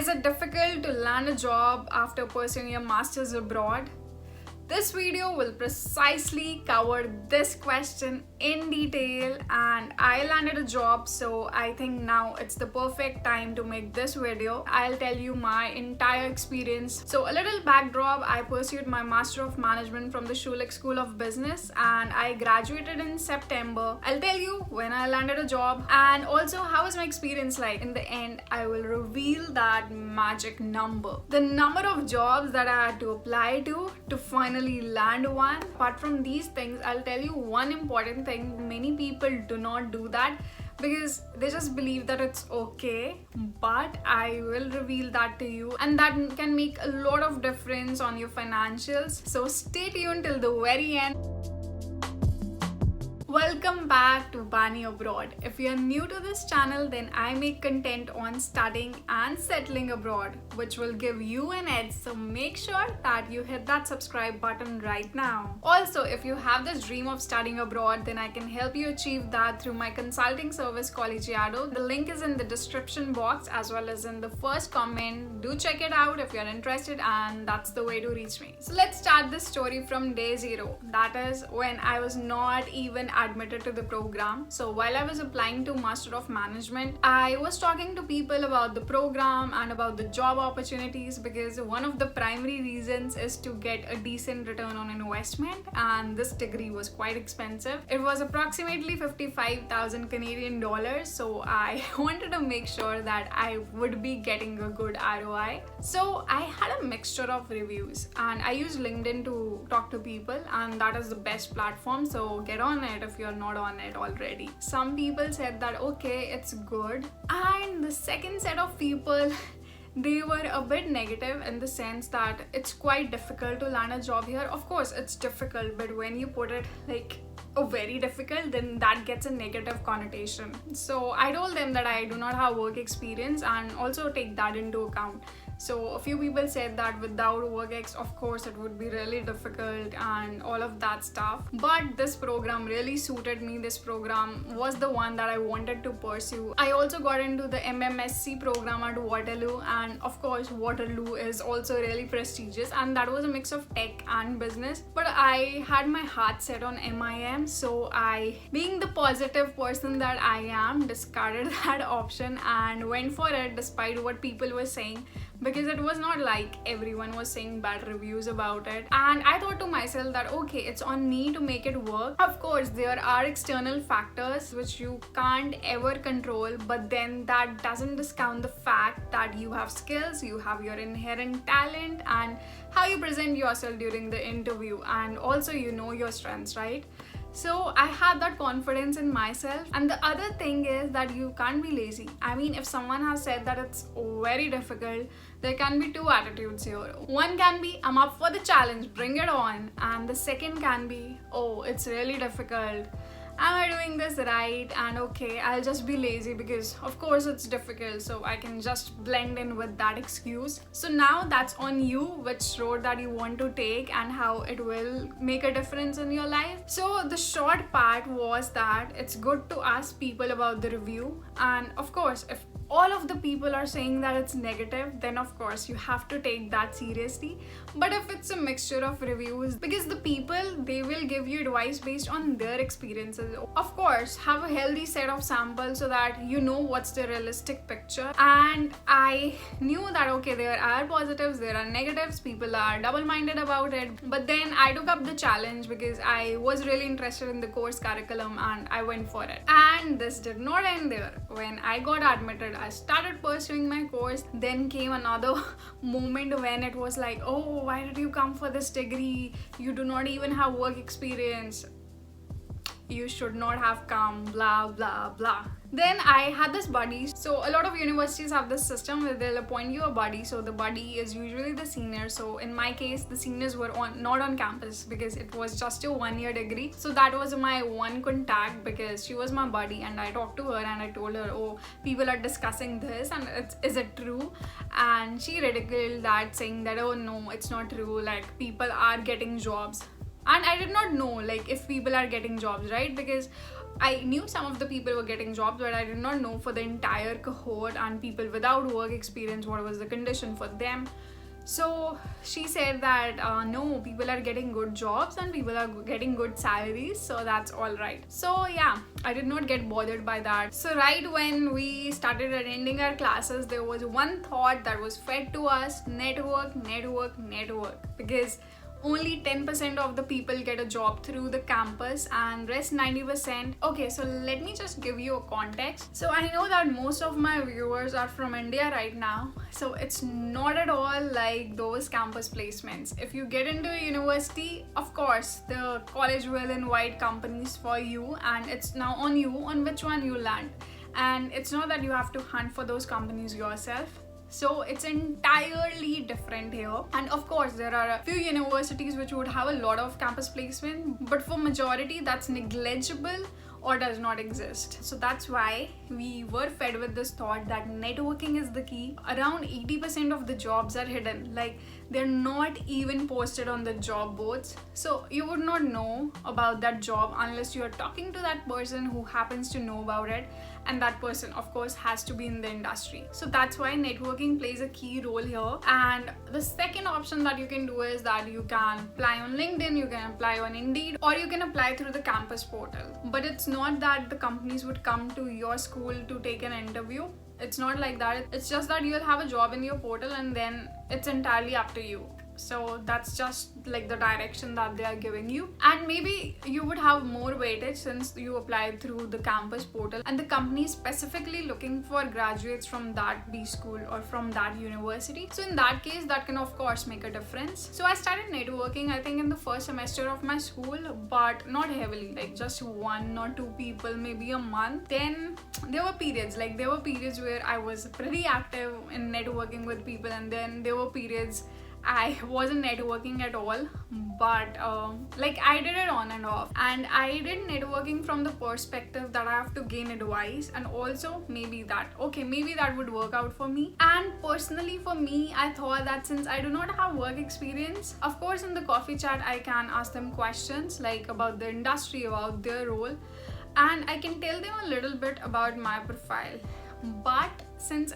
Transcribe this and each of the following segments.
Is it difficult to land a job after pursuing your master's abroad? This video will precisely cover this question in detail, and I landed a job, so I think now it's the perfect time to make this video. I'll tell you my entire experience. So a little backdrop, I pursued my Master of Management from the Schulich School of Business and I graduated in September. I'll tell you when I landed a job and also how was my experience like. In the end, I will reveal that magic number. The number of jobs that I had to apply to finally land one. Apart from these things, I'll tell you one important thing. Many people do not do that because they just believe that it's okay, but I will reveal that to you, and that can make a lot of difference on your financials. So stay tuned till the very end. Welcome back to Bani Abroad. If you are new to this channel, then I make content on studying and settling abroad, which will give you an edge, so make sure that you hit that subscribe button right now. Also, if you have this dream of studying abroad, then I can help you achieve that through my consulting service Collegiado. The link is in the description box as well as in the first comment. Do check it out if you're interested, and that's the way to reach me. So let's start this story from day zero. That is when I was not even admitted to the program. So while I was applying to Master of Management, I was talking to people about the program and about the job opportunities, because one of the primary reasons is to get a decent return on investment, and this degree was quite expensive. It was approximately 55,000 Canadian dollars, so I wanted to make sure that I would be getting a good ROI. So I had a mixture of reviews and I used LinkedIn to talk to people, and that is the best platform, so get on it if you're not on it already. Some people said that okay, it's good, and the second set of people they were a bit negative in the sense that it's quite difficult to land a job here. Of course it's difficult, but when you put it like very difficult, then that gets a negative connotation. So I told them that I do not have work experience and also take that into account. So a few people said that without work of course it would be really difficult and all of that stuff, but this program really suited me. This program was the one that I wanted to pursue. I also got into the MMSC program at Waterloo, and of course Waterloo is also really prestigious, and that was a mix of tech and business, but I had my heart set on MIM, so I, being the positive person that I am, discarded that option and went for it despite what people were saying, because it was not like everyone was saying bad reviews about it. And I thought to myself that okay, it's on me to make it work. Of course there are external factors which you can't ever control, but then that doesn't discount the fact that you have skills, you have your inherent talent, and how you present yourself during the interview, and also you know your strengths, right? So I had that confidence in myself. And the other thing is that you can't be lazy. I mean, if someone has said that it's very difficult, there can be two attitudes here. One can be, I'm up for the challenge, bring it on. And the second can be, oh, it's really difficult. Am I doing this right? And okay, I'll just be lazy because of course it's difficult, so I can just blend in with that excuse. So now that's on you, which road that you want to take and how it will make a difference in your life. So the short part was that it's good to ask people about the review, and of course if all of the people are saying that it's negative, then of course you have to take that seriously. But if it's a mixture of reviews, because the people, they will give you advice based on their experiences. Of course, have a healthy set of samples so that you know what's the realistic picture. And I knew that okay, there are positives, there are negatives, people are double-minded about it, but then I took up the challenge because I was really interested in the course curriculum and I went for it. And this did not end there. When I got admitted, I started pursuing my course. Then came another moment when it was like, oh, why did you come for this degree? You do not even have work experience. You should not have come, blah blah blah. Then I had this buddy. So a lot of universities have this system where they'll appoint you a buddy. So the buddy is usually the senior. So in my case, the seniors were not on campus because it was just a 1-year degree. So that was my one contact because she was my buddy, and I talked to her and I told her, oh, people are discussing this and is it true? And she ridiculed that, saying that, oh no, it's not true, like people are getting jobs. And I did not know like if people are getting jobs, right? Because I knew some of the people were getting jobs, but I did not know for the entire cohort and people without work experience what was the condition for them. So she said that no, people are getting good jobs and people are getting good salaries, so that's all right. So yeah, I did not get bothered by that. So right when we started attending our classes, there was one thought that was fed to us: network, network, network. Because only 10% of the people get a job through the campus and rest 90%. Okay, so let me just give you a context. So I know that most of my viewers are from India right now, so it's not at all like those campus placements. If you get into a university, of course the college will invite companies for you, and it's now on you on which one you land. And it's not that you have to hunt for those companies yourself. So it's entirely different here. And of course there are a few universities which would have a lot of campus placement, but for majority that's negligible or does not exist. So that's why we were fed with this thought that networking is the key. Around 80% of the jobs are hidden, like they're not even posted on the job boards. So you would not know about that job unless you're talking to that person who happens to know about it, and that person of course has to be in the industry. So that's why networking plays a key role here. And the second option that you can do is that you can apply on LinkedIn, you can apply on Indeed, or you can apply through the campus portal. But it's not that the companies would come to your school to take an interview. It's not like that. It's just that you'll have a job in your portal and then it's entirely up to you. So that's just like the direction that they are giving you. And maybe you would have more weightage since you applied through the campus portal and the company is specifically looking for graduates from that B school or from that university. So in that case, that can of course make a difference. So I started networking, I think in the first semester of my school, but not heavily, like just 1 or 2 people, maybe a month. Then there were periods where I was pretty active in networking with people, and then there were periods I wasn't networking at all, but like I did it on and off. And I did networking from the perspective that I have to gain advice, and also maybe that would work out for me. And personally for me, I thought that since I do not have work experience, of course in the coffee chat I can ask them questions like about the industry, about their role, and I can tell them a little bit about my profile. But since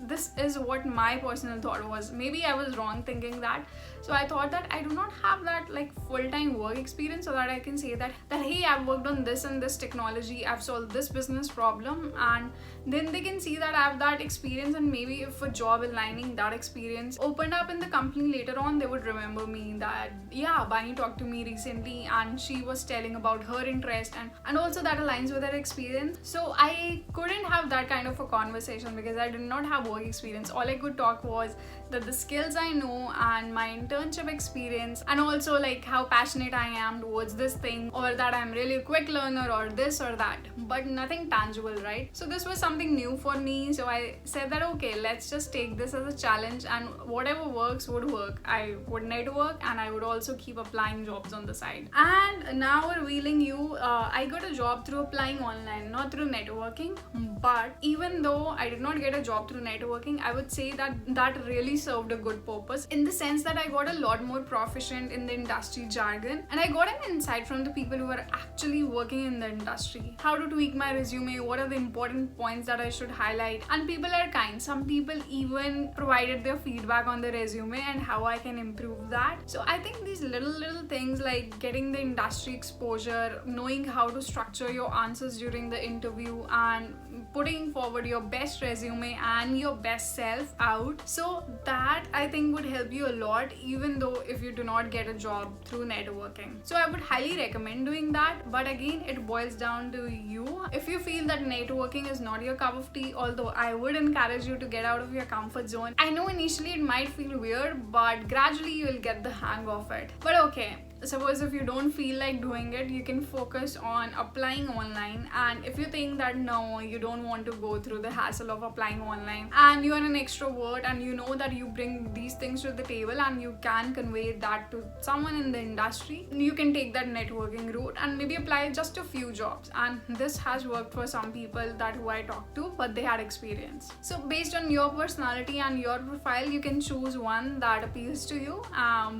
this is what my personal thought was, maybe I was wrong thinking that. So I thought that I do not have that like full-time work experience, so that I can say that hey, I've worked on this and this technology, I've solved this business problem, and then they can see that I have that experience. And maybe if a job aligning that experience opened up in the company later on, they would remember me that yeah, Bani talked to me recently and she was telling about her interest, and also that aligns with her experience. So I couldn't have that kind of a conversation because I did not have work experience. All I could talk was that the skills I know and my internship experience, and also like how passionate I am towards this thing, or that I'm really a quick learner or this or that, but nothing tangible, right? So this was something new for me. So I said that okay, let's just take this as a challenge, and whatever works would work. I would network and I would also keep applying jobs on the side. And now revealing you, I got a job through applying online, not through networking. But even though I did not get a job through networking, I would say that that really served a good purpose, in the sense that I got a lot more proficient in the industry jargon, and I got an insight from the people who are actually working in the industry, how to tweak my resume, what are the important points that I should highlight. And people are kind. Some people even provided their feedback on the resume and how I can improve that. So I think these little things like getting the industry exposure, knowing how to structure your answers during the interview, and putting forward your best resume and your best self out, so that I think would help you a lot, even though if you do not get a job through networking. So I would highly recommend doing that. But again, it boils down to you. If you feel that networking is not your cup of tea, although I would encourage you to get out of your comfort zone. I know initially it might feel weird, but gradually you will get the hang of it. But okay, suppose if you don't feel like doing it, you can focus on applying online. And if you think that no, you don't want to go through the hassle of applying online, and you are an extrovert and you know that you bring these things to the table and you can convey that to someone in the industry, you can take that networking route and maybe apply just a few jobs. And this has worked for some people that who I talked to, but they had experience. So based on your personality and your profile, you can choose one that appeals to you.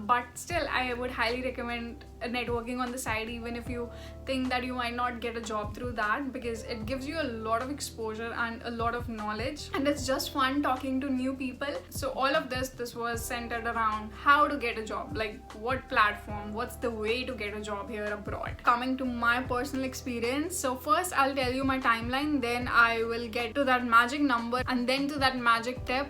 But still, I would highly recommend went networking on the side, even if you think that you might not get a job through that, because it gives you a lot of exposure and a lot of knowledge, and it's just fun talking to new people. So all of this was centered around how to get a job, like what platform, what's the way to get a job here abroad. Coming to my personal experience, so first I'll tell you my timeline, then I will get to that magic number, and then to that magic tip.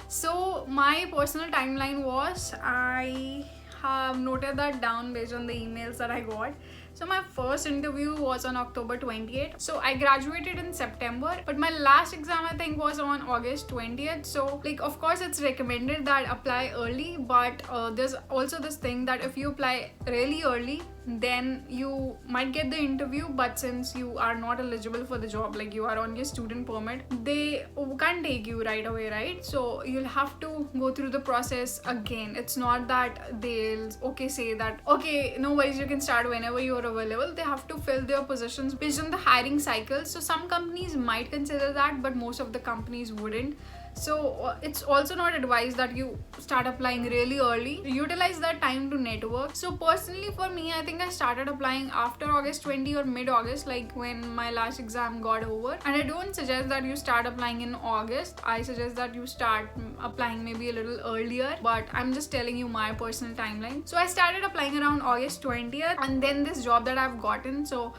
So my personal timeline was, I have noted that down based on the emails that I got. So my first interview was on October 28th. So I graduated in September, but my last exam I think was on August 20th. So like, of course it's recommended that apply early, but there's also this thing that if you apply really early, then you might get the interview, but since you are not eligible for the job, like you are on your student permit, they can't take you right away, right? So you'll have to go through the process again. It's not that they'll say that okay, no worries, you can start whenever you're available. They have to fill their positions based on the hiring cycle. So some companies might consider that, but most of the companies wouldn't. So it's also not advised that you start applying really early. Utilize that time to network. So personally for me, I think I started applying after August 20 or mid-August, like when my last exam got over. And I don't suggest that you start applying in August. I suggest that you start applying maybe a little earlier, but I'm just telling you my personal timeline. So I started applying around August 20th, and then this job that I've gotten. So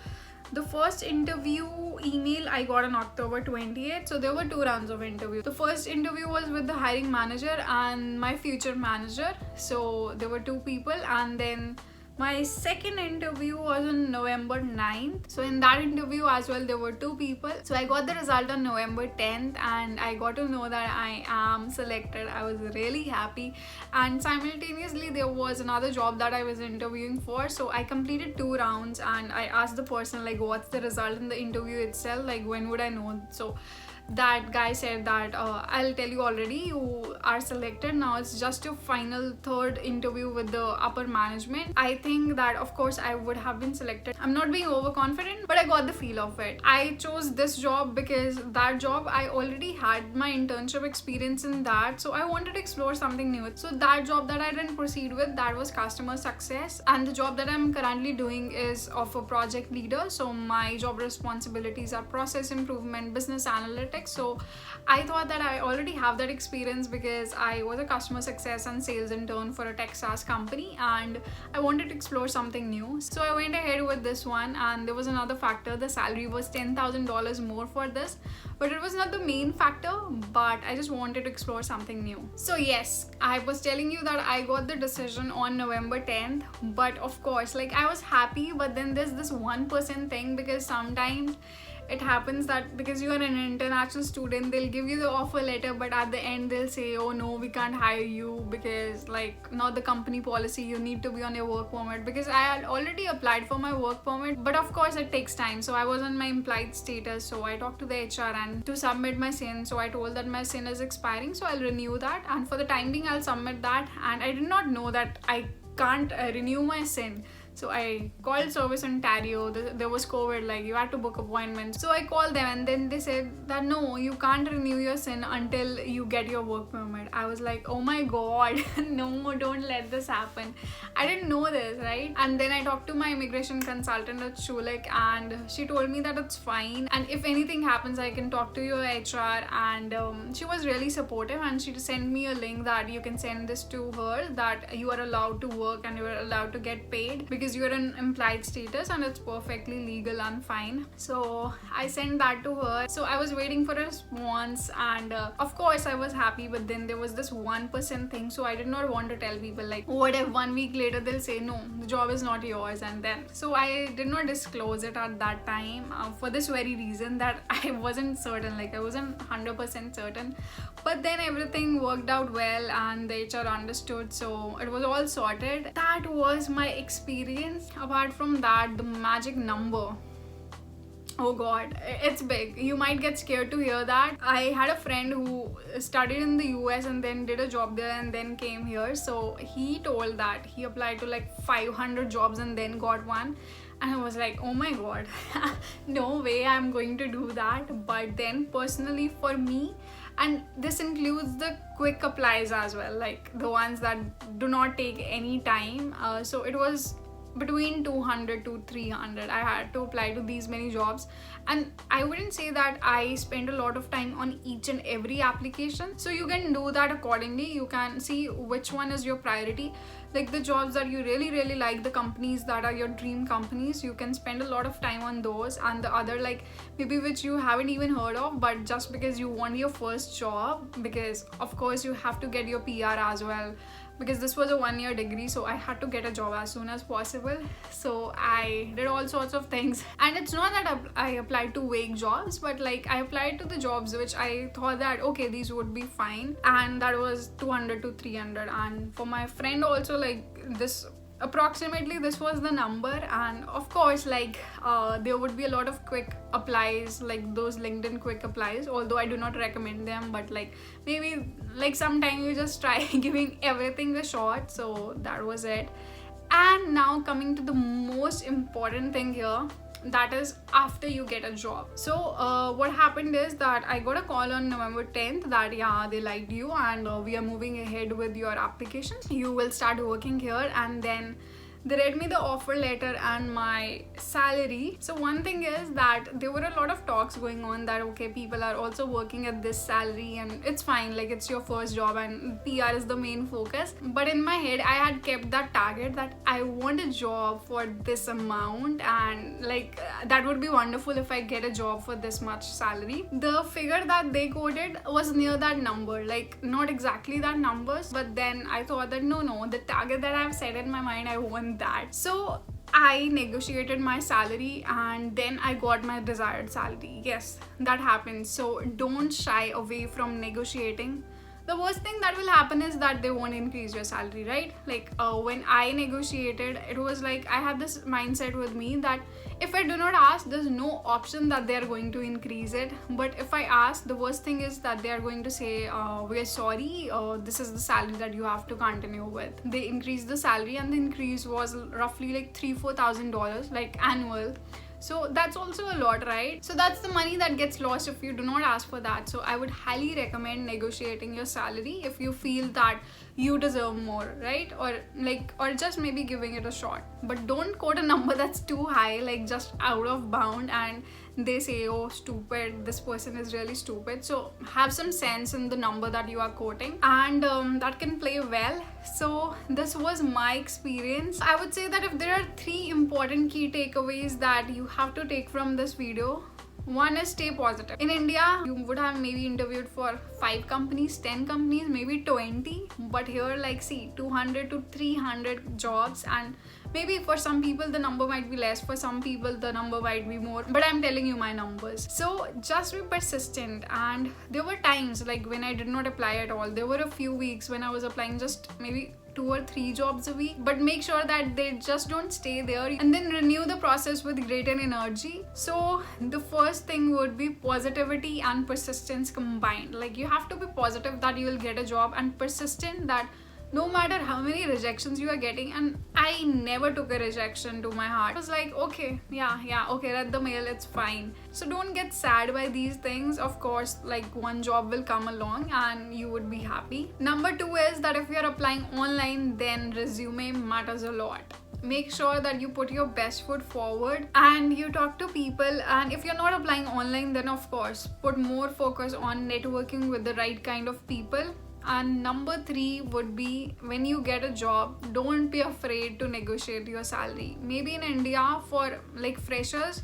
the first interview email I got on October 28th. So there were 2 rounds of interview. The first interview was with the hiring manager and my future manager. So there were 2 people, and then my second interview was on November 9th. So in that interview as well, there were 2 people. So I got the result on November 10th, and I got to know that I am selected. I was really happy. And simultaneously, there was another job that I was interviewing for. So I completed 2 rounds, and I asked the person like, what's the result in the interview itself? Like, when would I know? So that guy said that I'll tell you already, you are selected. Now it's just your final 3rd interview with the upper management. I think that of course I would have been selected. I'm not being overconfident, but I got the feel of it. I chose this job because that job I already had my internship experience in that, so I wanted to explore something new. So that job that I didn't proceed with, that was customer success, and the job that I'm currently doing is of a project leader. So my job responsibilities are process improvement, business analytics. So I thought that I already have that experience because I was a customer success and sales intern for a tech SaaS company, and I wanted to explore something new. So I went ahead with this one, and there was another factor. The salary was $10,000 more for this, but it was not the main factor, but I just wanted to explore something new. So yes, I was telling you that I got the decision on November 10th, but of course, like, I was happy, but then there's this 1% thing, because sometimes it happens that because you are an international student, they'll give you the offer letter, but at the end they'll say, oh no, we can't hire you because like not the company policy, you need to be on your work permit. Because I had already applied for my work permit, but of course it takes time. So I was on my implied status, so I talked to the HR and to submit my SIN. So I told that my SIN is expiring, so I'll renew that, and for the time being I'll submit that. And I did not know that I can't renew my SIN. So I called Service Ontario. There was COVID, like you had to book appointments. So I called them, and then they said that no, you can't renew your SIN until you get your work permit. I was like, oh my god, no, don't let this happen. I didn't know this, right? And then I talked to my immigration consultant at Schulich, and she told me that it's fine, and if anything happens, I can talk to your HR. And she was really supportive, and she sent me a link that you can send this to her, that you are allowed to work and you are allowed to get paid because you're in implied status and it's perfectly legal and fine. So I sent that to her. So I was waiting for a response, and of course I was happy, but then there was this 1% thing. So I did not want to tell people like, what if 1 week later they'll say no, the job is not yours, and then so I did not disclose it at that time for this very reason, that I wasn't certain, like I wasn't 100% certain. But then everything worked out well and the HR understood, so it was all sorted. That was my experience. Apart from that, the magic number, oh god, it's big. You might get scared to hear that. I had a friend who studied in the US and then did a job there and then came here. So he told that he applied to like 500 jobs and then got one. And I was like, oh my god, no way I'm going to do that. But then personally for me, and this includes the quick applies as well, like the ones that do not take any time. So it was between 200 to 300. I had to apply to these many jobs, and I wouldn't say that I spend a lot of time on each and every application. So you can do that accordingly. You can see which one is your priority, like the jobs that you really like, the companies that are your dream companies. You can spend a lot of time on those, and the other, like maybe which you haven't even heard of, but just because you want your first job, because of course you have to get your PR as well, because this was a 1-year degree, so I had to get a job as soon as possible. So I did all sorts of things, and it's not that I applied to vague jobs, but like I applied to the jobs which I thought that okay, these would be fine, and that was 200 to 300. And for my friend also, like this approximately this was the number. And of course, like there would be a lot of quick applies, like those LinkedIn quick applies, although I do not recommend them, but like maybe like sometime you just try giving everything a shot. So that was it. And now coming to the most important thing here, that is after you get a job. So what happened is that I got a call on November 10th that yeah, they liked you, and we are moving ahead with your application. You will start working here. And then they read me the offer letter and my salary. So one thing is that there were a lot of talks going on that okay, people are also working at this salary, and it's fine, like it's your first job and PR is the main focus. But in my head I had kept that target that I want a job for this amount, and like that would be wonderful if I get a job for this much salary. The figure that they quoted was near that number, like not exactly that numbers, but then I thought that no, the target that I've set in my mind, I want that. So I negotiated my salary, and then I got my desired salary. Yes, that happens. So don't shy away from negotiating. The worst thing that will happen is that they won't increase your salary, right? Like when I negotiated, it was like I had this mindset with me that if I do not ask, there's no option that they're going to increase it. But if I ask, the worst thing is that they are going to say, we're sorry, this is the salary that you have to continue with. They increased the salary, and the increase was roughly like $3,000-4,000 like annual. So that's also a lot, right? So that's the money that gets lost if you do not ask for that. So I would highly recommend negotiating your salary if you feel that you deserve more, right? Or just maybe giving it a shot. But don't quote a number that's too high, like just out of bound, and they say, oh stupid, this person is really stupid. So have some sense in the number that you are quoting, and that can play well. So this was my experience. I would say that if there are 3 important key takeaways that you have to take from this video, one is stay positive. In India, you would have maybe interviewed for 5 companies, 10 companies, maybe 20. But here, like see, 200 to 300 jobs, and maybe for some people the number might be less, for some people the number might be more, but I'm telling you my numbers. So just be persistent. And there were times like when I did not apply at all. There were a few weeks when I was applying just maybe 2 or 3 jobs a week, but make sure that they just don't stay there, and then renew the process with greater energy. So the first thing would be positivity and persistence combined. Like you have to be positive that you will get a job, and persistent that no matter how many rejections you are getting, and I never took a rejection to my heart. It was like, okay, yeah, okay, read the mail, it's fine. So don't get sad by these things. Of course, like one job will come along and you would be happy. Number 2 is that if you're applying online, then resume matters a lot. Make sure that you put your best foot forward and you talk to people. And if you're not applying online, then of course put more focus on networking with the right kind of people. And number 3 would be, when you get a job, don't be afraid to negotiate your salary. Maybe in India for like freshers,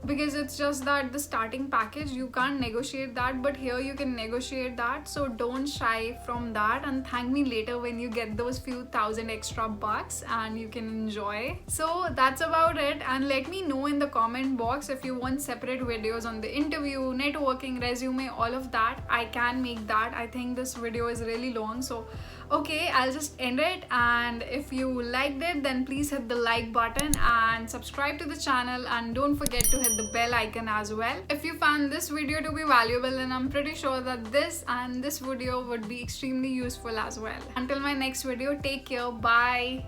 because it's just that the starting package, you can't negotiate that, but here you can negotiate that. So don't shy from that, and thank me later when you get those few thousand extra bucks and you can enjoy. So that's about it, and let me know in the comment box if you want separate videos on the interview, networking, resume, all of that. I can make that. I think this video is really long, so okay, I'll just end it. And if you liked it, then please hit the like button and subscribe to the channel, and don't forget to hit the bell icon as well. If you found this video to be valuable, then I'm pretty sure that this video would be extremely useful as well. Until my next video, take care, bye.